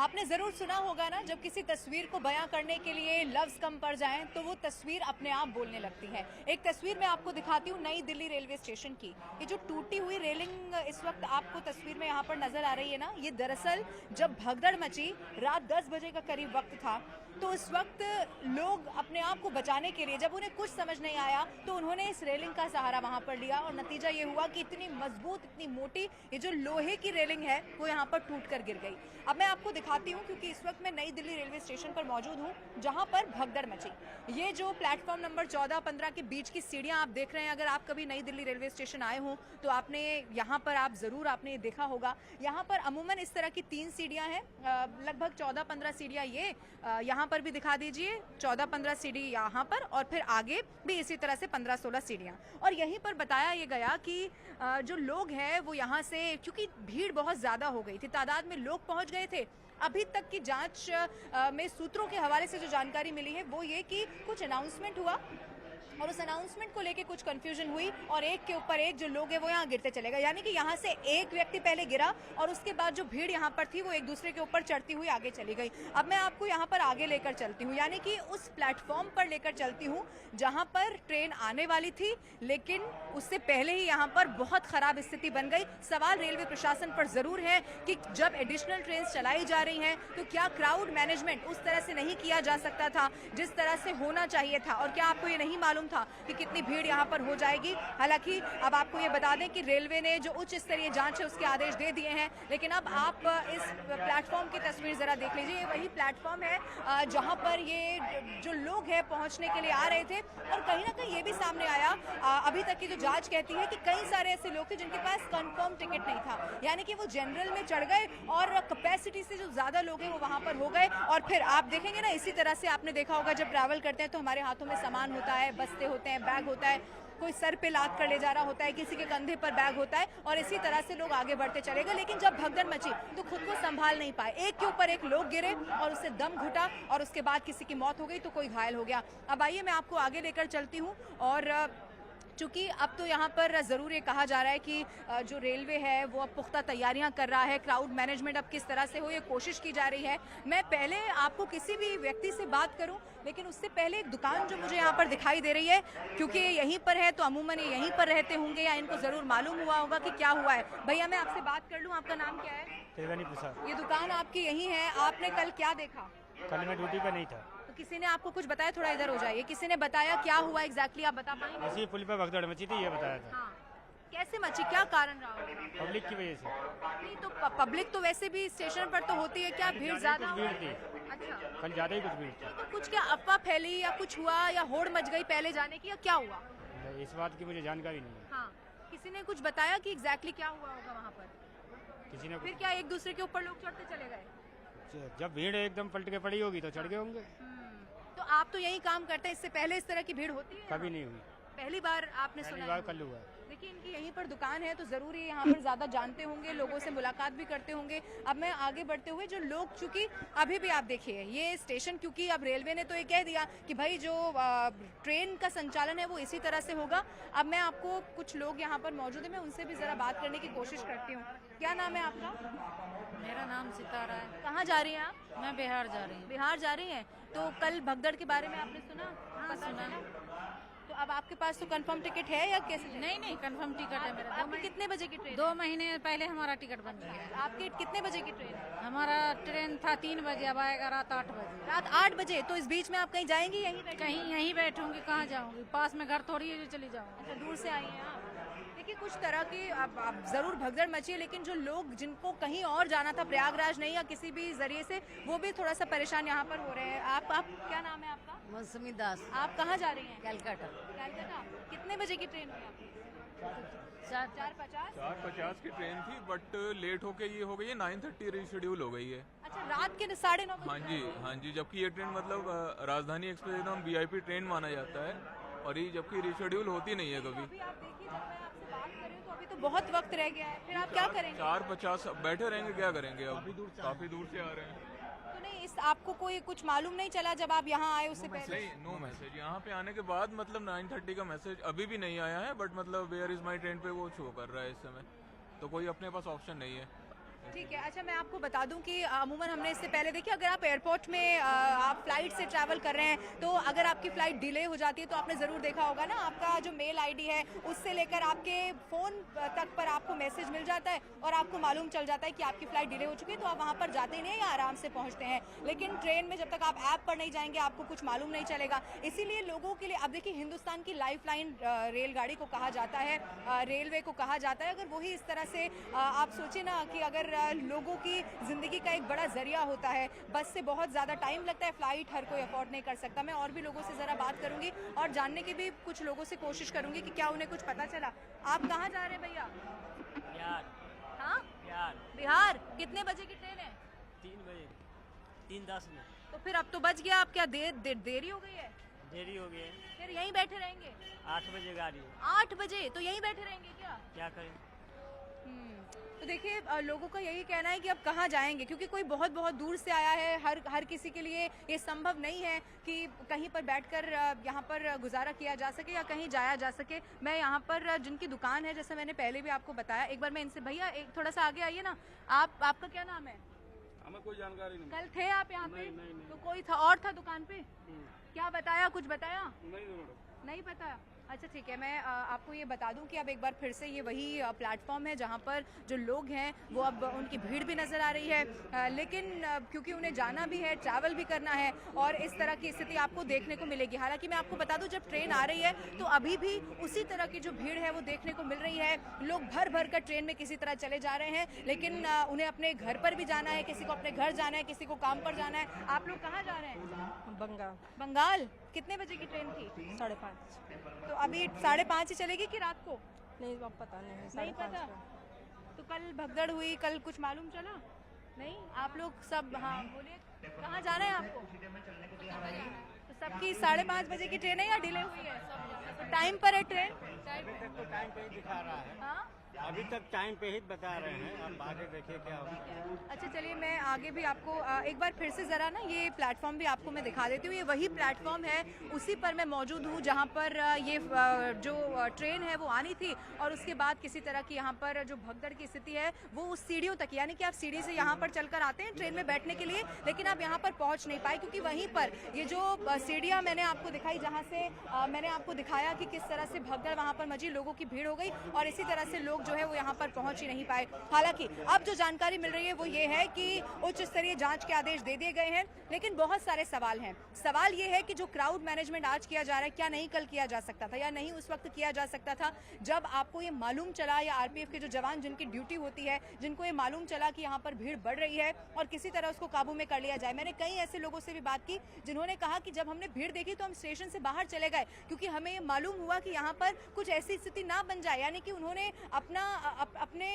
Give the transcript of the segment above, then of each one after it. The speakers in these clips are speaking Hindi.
आपने जरूर सुना होगा ना, जब किसी तस्वीर को बयां करने के लिए लफ्ज कम पड़ जाएं तो वो तस्वीर अपने आप बोलने लगती है। एक तस्वीर मैं आपको दिखाती हूँ नई दिल्ली रेलवे स्टेशन की। ये जो टूटी हुई रेलिंग इस वक्त आपको तस्वीर में यहाँ पर नजर आ रही है ना, ये दरअसल जब भगदड़ मची रात 10 बजे का करीब वक्त था, तो उस वक्त लोग अपने आप को बचाने के लिए जब उन्हें कुछ समझ नहीं आया तो उन्होंने इस रेलिंग का सहारा वहां पर लिया और नतीजा ये हुआ कि इतनी मजबूत, इतनी मोटी ये जो लोहे की रेलिंग है वो यहाँ पर टूट कर गिर गई। अब मैं आपको दिखाती हूँ, क्योंकि इस वक्त मैं नई दिल्ली रेलवे स्टेशन पर मौजूद हूँ जहाँ पर भगदड़ मची। ये जो प्लेटफॉर्म नंबर 14-15 के बीच की सीढ़ियाँ आप देख रहे हैं, अगर आप कभी नई दिल्ली रेलवे स्टेशन आए हो तो आपने यहाँ पर आप जरूर आपने देखा होगा। यहाँ पर अमूमन इस तरह की 3 सीढ़ियाँ हैं, लगभग 14-15 सीढ़ियाँ ये यहाँ पर भी दिखा दीजिए, 14-15 सीढ़ी यहाँ पर और फिर आगे भी इसी तरह से 15-16 सीढ़ियाँ। और यहीं पर बताया ये गया कि जो लोग हैं वो यहाँ से, क्योंकि भीड़ बहुत ज़्यादा हो गई थी, तादाद में लोग पहुँच गए थे। अभी तक की जांच में सूत्रों के हवाले से जो जानकारी मिली है वो ये कि कुछ अनाउंसमेंट हुआ और उस अनाउंसमेंट को लेके कुछ कंफ्यूजन हुई और एक के ऊपर एक जो लोग हैं वो यहाँ गिरते चले गए। यानी कि यहाँ से एक व्यक्ति पहले गिरा और उसके बाद जो भीड़ यहाँ पर थी वो एक दूसरे के ऊपर चढ़ती हुई आगे चली गई। अब मैं आपको यहाँ पर आगे लेकर चलती हूँ, यानी कि उस प्लेटफॉर्म पर लेकर चलती हूँ जहाँ पर ट्रेन आने वाली थी, लेकिन उससे पहले ही यहाँ पर बहुत खराब स्थिति बन गई। सवाल रेलवे प्रशासन पर जरूर है कि जब एडिशनल ट्रेन चलाई जा रही हैं तो क्या क्राउड मैनेजमेंट उस तरह से नहीं किया जा सकता था जिस तरह से होना चाहिए था, और क्या आपको ये नहीं मालूम था कि कितनी भीड़ यहाँ पर हो जाएगी। हालांकि अब आपको ये बता दें कि रेलवे ने जो उच्च स्तरीय जांच है उसके आदेश दे दिए हैं, लेकिन अब आप इस प्लेटफॉर्म की तस्वीर जरा देख लीजिए। ये वही प्लेटफॉर्म है जहाँ पर ये जो लोग हैं पहुँचने के लिए आ रहे थे, और कहीं ना कहीं ये भी सामने आया, अभी तक की जो जांच कहती है कि कई सारे ऐसे लोग थे जिनके पास कंफर्म टिकट नहीं था, यानी कि वो जनरल में चढ़ गए और कैपेसिटी से जो ज्यादा लोग हैं वो वहां पर हो गए। और फिर आप देखेंगे ना, इसी तरह से आपने देखा होगा जब ट्रैवल करते हैं तो हमारे हाथों में सामान होता है, बस्ते होते हैं, बैग होता है, कोई सर पे लाद कर ले जा रहा होता है, किसी के कंधे पर बैग होता है, और इसी तरह से लोग आगे बढ़ते चले गए। लेकिन जब भगदड़ मची तो खुद को संभाल नहीं पाए, एक के ऊपर एक लोग गिरे और उससे दम घुटा और उसके बाद किसी की मौत हो गई तो कोई घायल हो गया। अब आइए मैं आपको आगे लेकर चलती हूँ, और चूंकि अब तो यहाँ पर ज़रूर ये कहा जा रहा है कि जो रेलवे है वो अब पुख्ता तैयारियां कर रहा है, क्राउड मैनेजमेंट अब किस तरह से हो ये कोशिश की जा रही है। मैं पहले आपको किसी भी व्यक्ति से बात करूं, लेकिन उससे पहले एक दुकान जो मुझे यहाँ पर दिखाई दे रही है, क्योंकि ये यहीं पर है तो अमूमन ये यहीं पर रहते होंगे या इनको ज़रूर मालूम हुआ होगा कि क्या हुआ है। भैया मैं आपसे बात कर लूँ, आपका नाम क्या है? त्रिवेणी प्रसाद। ये दुकान आपकी यहीं है, आपने कल क्या देखा? कल मैं ड्यूटी पे नहीं था। तो किसी ने आपको कुछ बताया? थोड़ा इधर हो जाइए। किसी ने बताया क्या हुआ एग्जैक्टली, आप बता पाएंगे? ऐसी पुल पे भगदड़ मची थी, ये बताया था। हाँ, कैसे मची, क्या कारण रहा होगा? पब्लिक की वजह से। नहीं तो पब्लिक तो वैसे भी स्टेशन पर तो होती है, क्या भीड़ ज्यादा भीड़ थी, अच्छा, कल ज्यादा ही कुछ भीड़ थी। तो कुछ क्या अफवाह फैली या कुछ हुआ या होड़ मच गई पहले जाने की, या क्या हुआ? इस बात की मुझे जानकारी नहीं है। हाँ, किसी ने कुछ बताया कि एग्जैक्टली क्या हुआ होगा वहाँ पर? किसी ने फिर क्या एक दूसरे के ऊपर लोग चढ़ते चले गए? जब भीड़ एकदम पलट के पड़ी होगी तो चढ़ गए होंगे। तो आप तो यही काम करते हैं, इससे पहले इस तरह की भीड़ होती है? कभी नहीं हुई, पहली बार आपने पहली सुना बार है? कल हुआ है। देखिए इनकी यहीं पर दुकान है तो जरूरी यहाँ पर ज्यादा जानते होंगे, लोगों से मुलाकात भी करते होंगे। अब मैं आगे बढ़ते हुए जो लोग, चूंकि अभी भी आप देखिए ये स्टेशन, क्योंकि अब रेलवे ने तो ये कह दिया कि भाई जो ट्रेन का संचालन है वो इसी तरह से होगा। अब मैं आपको, कुछ लोग यहाँ पर मौजूद है, मैं उनसे भी जरा बात करने की कोशिश करती हूँ। क्या नाम है आपका? मेरा नाम सितारा है। कहाँ जा रही हैं आप? मैं बिहार जा रही हूँ। बिहार जा रही हैं, तो कल भगदड़ के बारे में आपने सुना? हाँ, सुना। तो अब आपके पास तो कंफर्म टिकट है या कैसे? नहीं कंफर्म टिकट है मेरा। आपकी कितने बजे की ट्रेन? 2 महीने पहले हमारा टिकट बन गया है। आपके कितने बजे की ट्रेन है? हमारा ट्रेन था 3 बजे, अब आएगा रात 8 बजे। रात 8 बजे। तो इस बीच में आप कहीं जाएंगी? यहीं बैठेंगी? कहीं यहीं बैठूंगी, कहाँ जाऊंगी? पास में घर थोड़ी है जो चली जाऊंगी। अच्छा, दूर से आई हैं आप। देखिए कुछ तरह की अब जरूर भगदड़ मची है, लेकिन जो लोग जिनको कहीं और जाना था, प्रयागराज नहीं या किसी भी जरिए से, वो भी थोड़ा सा परेशान यहाँ पर हो रहे हैं। आप क्या नाम है आपका? मौसमी दास, आप कहाँ जा रही हैं? कलकत्ता। कलकत्ता। कितने बजे की ट्रेन हुई आपकी? 4:50। 4:50 की ट्रेन थी, बट लेट होके ये हो गई है, 9:30 रीशेड्यूल हो गई है। अच्छा, रात के 9:30 बजे? हाँ जी, जबकि ये ट्रेन मतलब राजधानी एक्सप्रेस एकदम VIP ट्रेन माना जाता है, और ये जबकि रीशेड्यूल होती नहीं है कभी। अभी आप देखिए, जब मैं आपसे बात कर रही हूँ तो अभी तो बहुत वक्त रह गया है, फिर आप क्या करेंगे? 4:50 बैठे रहेंगे, क्या करेंगे? अब काफी दूर से आ रहे हैं। तो नहीं, इस आपको कोई कुछ मालूम नहीं चला जब आप यहाँ आए उससे पहले? नहीं, नो मैसेज। यहाँ पे आने के बाद मतलब 9:30 का मैसेज अभी भी नहीं आया है, बट मतलब वेयर इज माई ट्रेन पे वो शो कर रहा है इस समय, तो कोई अपने पास ऑप्शन नहीं है। ठीक है। अच्छा, मैं आपको बता दूं कि अमूमन हमने इससे पहले देखिए, अगर आप एयरपोर्ट में आप फ्लाइट से ट्रैवल कर रहे हैं तो अगर आपकी फ्लाइट डिले हो जाती है तो आपने ज़रूर देखा होगा ना, आपका जो मेल आईडी है उससे लेकर आपके फ़ोन तक पर आपको मैसेज मिल जाता है और आपको मालूम चल जाता है कि आपकी फ़्लाइट डिले हो चुकी है, तो आप वहाँ पर जाते नहीं या आराम से पहुँचते हैं। लेकिन ट्रेन में जब तक आप ऐप पर नहीं जाएंगे आपको कुछ मालूम नहीं चलेगा। इसीलिए लोगों के लिए अब देखिए, हिंदुस्तान की लाइफलाइन रेलगाड़ी को कहा जाता है, रेलवे को कहा जाता है। अगर वही इस तरह से आप सोचिए ना कि अगर लोगों की ज़िंदगी का एक बड़ा जरिया होता है, बस से बहुत ज़्यादा टाइम लगता है, फ़्लाइट हर कोई अफोर्ड नहीं कर सकता। मैं और भी लोगों से ज़रा बात करूंगी और जानने की भी कुछ लोगों से कोशिश करूंगी कि क्या उन्हें कुछ पता चला। आप कहाँ जा रहे हैं भैया? बिहार। हाँ, बिहार। बिहार। कितने बजे की ट्रेन है? 3 बजे 3:10 में। तो फिर अब तो बच गया, आप क्या देरी हो गई है? देरी हो गई है। फिर यहीं बैठे रहेंगे? 8 बजे गाड़ी है। 8 बजे तो यहीं बैठे रहेंगे क्या करें? तो देखिए, लोगों का यही कहना है कि अब कहाँ जाएंगे, क्योंकि कोई बहुत बहुत दूर से आया है। हर किसी के लिए ये संभव नहीं है कि कहीं पर बैठकर यहाँ पर गुजारा किया जा सके या कहीं जाया जा सके। मैं यहाँ पर जिनकी दुकान है, जैसे मैंने पहले भी आपको बताया, एक बार मैं इनसे, भैया एक थोड़ा सा आगे आइए ना। आपका क्या नाम है? हमें कोई जानकारी नहीं। कल थे आप यहाँ पे? नहीं। तो कोई था और था दुकान पे? क्या बताया, कुछ बताया? नहीं पता। अच्छा ठीक है, मैं आपको ये बता दूं कि अब एक बार फिर से ये वही प्लेटफॉर्म है जहां पर जो लोग हैं वो अब उनकी भीड़ भी नज़र आ रही है, लेकिन क्योंकि उन्हें जाना भी है, ट्रैवल भी करना है और इस तरह की स्थिति आपको देखने को मिलेगी। हालांकि मैं आपको बता दूं, जब ट्रेन आ रही है तो अभी भी उसी तरह की जो भीड़ है वो देखने को मिल रही है। लोग भर भर कर ट्रेन में किसी तरह चले जा रहे हैं, लेकिन उन्हें अपने घर पर भी जाना है, किसी को अपने घर जाना है, किसी को काम पर जाना है। आप लोग कहाँ जा रहे हैं? बंगाल। बंगाल। कितने बजे की ट्रेन थी? 5:30। तो अभी 5:30 ही चलेगी कि रात को? नहीं, अब पता नहीं है। नहीं पता। तो कल भगदड़ हुई, कल कुछ मालूम चला? नहीं, आप लोग सब, हाँ बोलिए, कहाँ जाना है आपको? तो सबकी 5:30 बजे की ट्रेन है या डिले हुई है? तो टाइम पर है ट्रेन? तो टाइम पे ही दिखा रहा है, हाँ, अभी तक टाइम पे ही बता रहे हैं। आप आगे देखिए क्या होगा। अच्छा चलिए, मैं आगे भी आपको एक बार फिर से ज़रा ना ये प्लेटफॉर्म भी आपको मैं दिखा देती हूँ। ये वही प्लेटफॉर्म है, उसी पर मैं मौजूद हूँ जहाँ पर ये जो ट्रेन है वो आनी थी और उसके बाद किसी तरह की यहाँ पर जो भगदड़ की स्थिति है वो उस सीढ़ियों तक, यानी कि आप सीढ़ी से यहाँ पर चलकर आते हैं ट्रेन में बैठने के लिए, लेकिन आप यहाँ पर पहुँच नहीं पाए क्योंकि वहीं पर ये जो सीढ़ियाँ मैंने आपको दिखाई, जहाँ से मैंने आपको दिखाया कि किस तरह से भगदड़ वहाँ पर मची, लोगों की भीड़ हो गई और इसी तरह से लोग जो है वो यहाँ पर पहुंच ही नहीं पाए। हालांकि अब जो जानकारी मिल रही है वो ये है कि उच्च स्तरीय जांच के आदेश दे दिए गए हैं, लेकिन बहुत सारे सवाल हैं। सवाल ये है कि जो क्राउड मैनेजमेंट आज किया जा रहा है, क्या नहीं कल किया जा सकता था या नहीं उस वक्त किया जा सकता था जब आपको ये मालूम चला, या आरपीएफ के जो जवान जिनकी ड्यूटी होती है, जिनको ये मालूम चला कि यहाँ पर भीड़ बढ़ रही है और किसी तरह उसको काबू में कर लिया जाए। मैंने कई ऐसे लोगों से भी बात की जिन्होंने कहा कि जब हमने भीड़ देखी तो हम स्टेशन से बाहर चले गए क्योंकि हमें ये मालूम हुआ कि यहाँ पर कुछ ऐसी स्थिति ना बन जाए, यानी कि उन्होंने अपने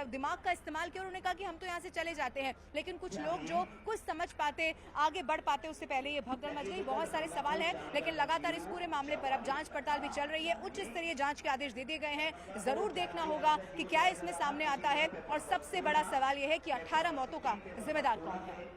दिमाग का इस्तेमाल किया। उन्होंने कहा कि हम तो यहाँ से चले जाते हैं, लेकिन कुछ लोग जो कुछ समझ पाते, आगे बढ़ पाते, उससे पहले ये भगदड़ मच गई। बहुत सारे सवाल हैं, लेकिन लगातार इस पूरे मामले पर अब जांच पड़ताल भी चल रही है। उच्च स्तरीय जांच के आदेश दे दिए गए हैं, जरूर देखना होगा कि क्या इसमें सामने आता है। और सबसे बड़ा सवाल यह है कि 18 मौतों का जिम्मेदार कौन है।